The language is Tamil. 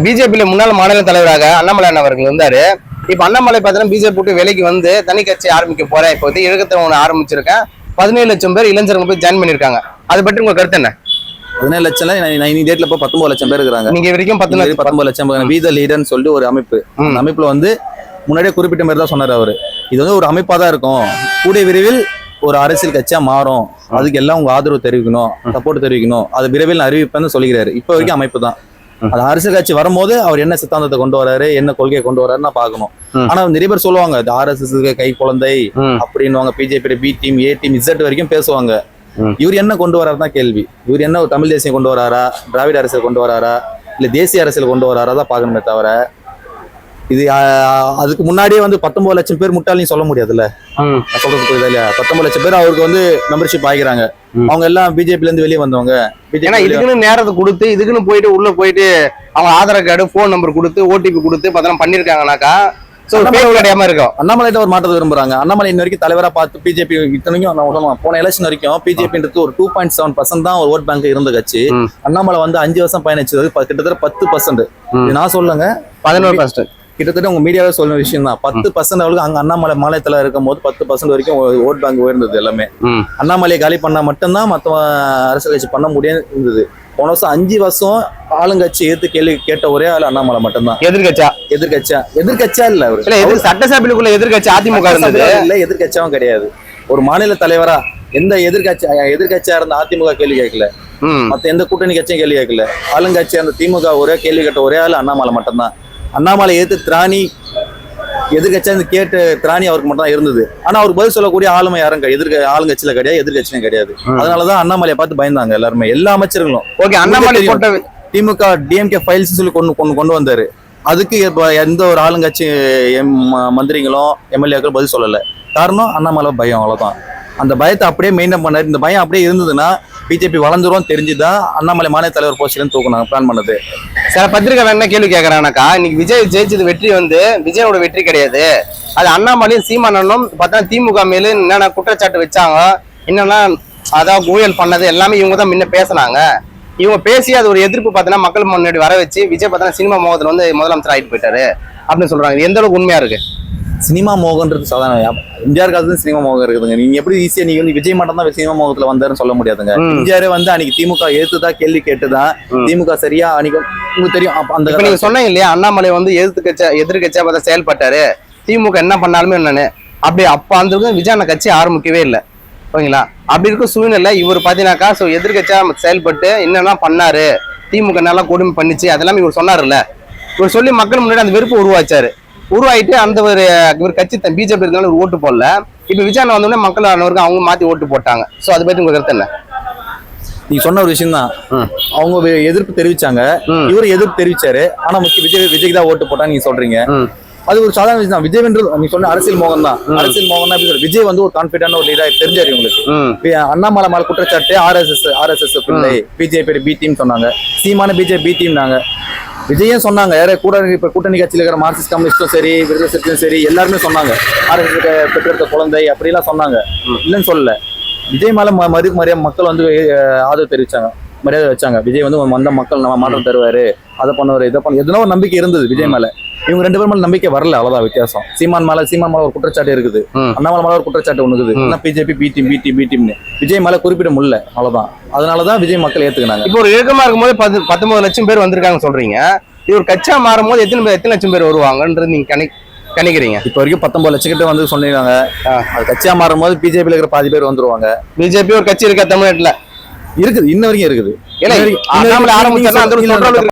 பிஜேபியில முன்னாள் மாநில தலைவராக அண்ணாமலை அவர்கள் இருந்தாரு. இப்ப அண்ணாமலை பார்த்தீங்கன்னா பிஜேபி போட்டு வேலைக்கு வந்து தனி கட்சி ஆரம்பிக்க போறேன், இப்போ இழக்கத்தை ஆரம்பிச்சிருக்கேன். 17 லட்சம் பேர் இளைஞர்கள் போய் ஜாயின் பண்ணிருக்காங்க. அதை பற்றி உங்க கருத்து என்ன? 17 லட்சம் டேட்ல இப்போ 19 லட்சம் பேர் இருக்காங்க. நீங்க வரைக்கும் 19 லட்சம் வி த லீடர்னு சொல்லிட்டு ஒரு அமைப்பு. அந்த அமைப்புல வந்து முன்னாடியே குறிப்பிட்ட மாதிரி தான் சொன்னார் அவரு. இது வந்து ஒரு அமைப்பா தான் இருக்கும், கூடிய விரைவில் ஒரு அரசியல் கட்சியா மாறும், அதுக்கு எல்லாம் உங்க ஆதரவு தெரிவிக்கணும், சப்போர்ட் தெரிவிக்கணும், அது விரைவில் அறிவிப்பேன்னு சொல்லிக்கிறாரு. இப்போ வரைக்கும் அமைப்பு தான். அது அரசியல் கட்சி வரும்போது அவர் என்ன சித்தாந்தத்தை கொண்டு வராரு, என்ன கொள்கையை கொண்டு வராருன்னு பாக்கணும். ஆனா நிறைய பேர் சொல்லுவாங்க RSS கை குழந்தை அப்படின்னு, BJP B team A team Z வரைக்கும் பேசுவாங்க. இவர் என்ன கொண்டு வராருதான் கேள்வி. இவர் என்ன ஒரு தமிழ் தேசியம் கொண்டு வராரா, திராவிட அரசியல் கொண்டு வராரா, இல்ல தேசிய அரசியல் கொண்டு வராரா தான் பாக்கணுமே தவிர, இது அதுக்கு முன்னாடியே வந்து 19 லட்சம் பேர் முட்டாளையும் சொல்ல முடியாதுல்ல. சொல்றது புரியுதா இல்லையா? 19 லட்சம் பேர் அவருக்கு வந்து மெம்பர்ஷிப் ஆகிறாங்க. அவங்க எல்லாம் பிஜேபில இருந்து வெளியே வந்தவங்க. இதுக்குன்னு நேரத்தை கொடுத்து இதுக்குன்னு போயிட்டு உள்ள போயிட்டு அவங்க ஆதார் கார்டு போன் நம்பர் கொடுத்து OTP கொடுத்து பார்த்தா பண்ணிருக்காங்கனாக்கா இருக்கும். அண்ணாமலை ஒரு மாற்றத்தை விரும்புறாங்க. அண்ணாமலை இன்ன வரைக்கும் தலைவரா பார்த்து பிஜேபி இத்தனைக்கும் போன எலெக்ஷன் வரைக்கும் பிஜேபின்றது ஒரு 2.7% தான் ஒரு ஓட் பேங்க் இருந்த கட்சி. அண்ணாமலை வந்து 5 வருஷம் பயணிச்சது கிட்டத்தட்ட 10%. நான் சொல்லுங்க 11%. கிட்டத்தட்ட உங்க மீடியாவே சொல்ற விஷயம் தான். 10% அவளுக்கு அங்க அண்ணாமலை மாநிலத்துல இருக்கும் போது 10% வரைக்கும் ஓட் பேங்க் உயர்ந்தது. எல்லாமே அண்ணாமலையை காலி பண்ணா மட்டும்தான் மற்ற அரசியல் கட்சி பண்ண முடியாது இருந்தது. போன வருஷம் 5 வருஷம் ஆளுங்கட்சி எதிர்த்து கேள்வி கேட்ட ஒரே ஆள் அண்ணாமலை மட்டும்தான். எதிர்கட்சியா இல்ல அவரு சட்டசபைக்குள்ள எதிர்கட்சி அதிமுக இல்ல, எதிர்கட்சியாவும் கிடையாது. ஒரு மாநில தலைவரா எந்த எதிர்கட்சியா இருந்த அதிமுக கேள்வி கேட்கல, மத்த எந்த கூட்டணி கட்சியும் கேள்வி கேட்கல. ஆளுங்கட்சியா இருந்த திமுக ஒரே கேள்வி கேட்ட ஒரே ஆள் அண்ணாமலை மட்டும்தான். அண்ணாமலை எதிர்த்து திராணி எதிர்கட்சியா கேட்டு திராணி அவருக்கு மட்டும் தான் இருந்தது. ஆனா அவருக்கு பதில் சொல்லக்கூடிய ஆளுமை யாரும் ஆளுங்கட்சியில கிடையாது, எதிர்கட்சியும் கிடையாது. அதனாலதான் அண்ணாமலையை பார்த்து பயந்தாங்க எல்லாருமே, எல்லா அமைச்சர்களும். ஓகே, அண்ணாமலை திமுக DMK ஃபைல்ஸ் சொல்லி கொண்டு வந்தாரு. அதுக்கு எந்த ஒரு ஆளுங்கட்சி மந்திரிகளும் MLAக்களும் பதில் சொல்லல. காரணம் அண்ணாமலை பயம், அவ்வளவுதான். அந்த பயத்தை அப்படியே மெயின்டைன் பண்ணாரு. இந்த பயம் அப்படியே இருந்ததுன்னா பிஜேபி வளர்ந்துரும் தெரிஞ்சுதான் அண்ணாமலை மாநில தலைவர் போஸ்ட்ல தூக்கணும் பிளான் பண்ணது. சில பத்திரிகை என்ன கேள்வி கேட்கறாங்கனாக்கா, இன்னைக்கு விஜய் ஜெயிச்சது வெற்றி வந்து விஜயோட வெற்றி கிடையாது, அது அண்ணாமலையும் சீமானும் பார்த்தா திமுக மேல என்னென்ன குற்றச்சாட்டு வச்சாங்க, என்னன்னா அதாவது ஊழல் பண்ணது எல்லாமே இவங்க தான் முன்ன பேசினாங்க. இவங்க பேசி அது ஒரு எதிர்ப்பு பார்த்தீங்கன்னா மக்கள் முன்னாடி வர வச்சு விஜய் பார்த்தா சினிமா மோகத்துல வந்து முதலமைச்சர் ஆயிட்டு போயிட்டாரு அப்படின்னு சொல்றாங்க. எந்த அளவுக்கு உண்மையா இருக்கு? சினிமா மோகன்றது சாதாரண எம்ஜிஆர் காலத்துல சினிமா மோகம் இருக்குதுங்க. நீங்க எப்படி ஈஸியா நீங்க வந்து விஜய் மட்டும் தான் சினிமா மோகத்துல வந்தாருன்னு சொல்ல முடியாதுங்க. எம்ஜிஆர் வந்து அன்னைக்கு திமுக ஏத்துதான் கேள்வி கேட்டுதான் திமுக சரியா அன்னைக்கு உங்களுக்கு தெரியும். அந்த நீங்க சொன்னீங்க இல்லையா, அண்ணாமலை வந்து எதிர்கட்சியா பார்த்தா செயல்பட்டாரு, திமுக என்ன பண்ணாலுமே என்னன்னு அப்படி அப்ப அந்த விஜய் கட்சி ஆரம்பிக்கவே இல்லை. ஓகேங்களா? அப்படி இருக்க சூழ்நிலை இவர் பாத்தீங்கன்னாக்கா எதிர்கட்சியா செயல்பட்டு என்னென்ன பண்ணாரு, திமுக நல்லா கொடுமை பண்ணிச்சு அதெல்லாம் இவர் சொன்னாருல்ல. இவர் சொல்லி மக்கள் முன்னாடி அந்த வெறுப்பு உருவாயிட்டு அந்த ஒரு கட்சி பிஜேபி இருந்தாலும் ஒரு ஓட்டு போடல. இப்ப விஜய் வந்தோடனே மக்கள் ஆனவருக்கு அவங்க மாத்தி ஓட்டு போட்டாங்க. சோ அதை பத்தி உங்க கருத்து என்ன? நீங்க சொன்ன ஒரு விஷயம் தான். அவங்க எதிர்ப்பு தெரிவிச்சாங்க, இவரு எதிர்ப்பு தெரிவிச்சாரு. ஆனா விஜய்க்கு தான் ஓட்டு போட்டான்னு நீங்க சொல்றீங்க. அது ஒரு சாதாரண விஷயம் தான். விஜய் நீ சொன்ன அரசியல் மோகம் தான். அரசியல் மோகம் தான். விஜய் வந்து ஒரு கான்பிடன்ட் ஒரு லீடர் தெரிஞ்சாரு உங்களுக்கு. அண்ணாமலை மேல குற்றச்சாட்டு RSS பிள்ளை, பிஜேபி பி டீம் சொன்னாங்க, சீமான பிஜேபி பி டீம் நாங்க. விஜயும் சொன்னாங்க, யாரே கூட்டணி கட்சியில் இருக்கிற மார்க்சிஸ்ட் கம்யூனிஸ்டும் சரி, விடுதலை சரி எல்லாருமே சொன்னாங்க RSS பெற்றெடுத்த குழந்தை அப்படிலாம் சொன்னாங்க. இல்லைன்னு சொல்லல. விஜய் மேல மரியாதை மக்கள் வந்து ஆதரவு தெரிவிச்சாங்க, மரியாதை வச்சாங்க. விஜய் வந்து வந்த மக்கள் நம்ம மாற்றம் தருவாரு, அதை பண்ணுவாரு, இதை பண்ண எதுனா ஒரு நம்பிக்கை இருந்தது விஜய் மேல. இவங்க 2 பேர் மேல நம்பிக்கை வரல, அவ்வளவுதான் வித்தியாசம். சீமான் மேல ஒரு குற்றச்சாட்டு இருக்குது, அண்ணாமலை மேல ஒரு குற்றச்சாட்டு ஒண்ணுக்குது. பிஜேபி பி டீம்னு விஜய் மேல குறிப்பிட முடியல, அவ்வளவுதான். அதனாலதான் விஜய் மக்கள் ஏத்துக்கினாங்க. இப்போ ஒரு இயக்கமா இருக்கும்போது 19 லட்சம் பேர் வந்திருக்காங்க சொல்றீங்க. இவர் கட்சியா மாறும் போது எத்தனை லட்சம் பேர் வருவாங்கன்றது நீங்க கணிக்கிறீங்க? இப்ப வரைக்கும் 19 லட்சம் கிட்ட வந்து சொன்னீங்க. அது கட்சியா மாறும் போது பிஜேபியில இருக்கிற பாதி பேர் வந்துருவாங்க. பிஜேபி ஒரு கட்சி இருக்கா தமிழ்நாட்டுல? இருக்குது, இன்ன வரைக்கும் இருக்குது. ஏன்னா ஆரம்பிச்சா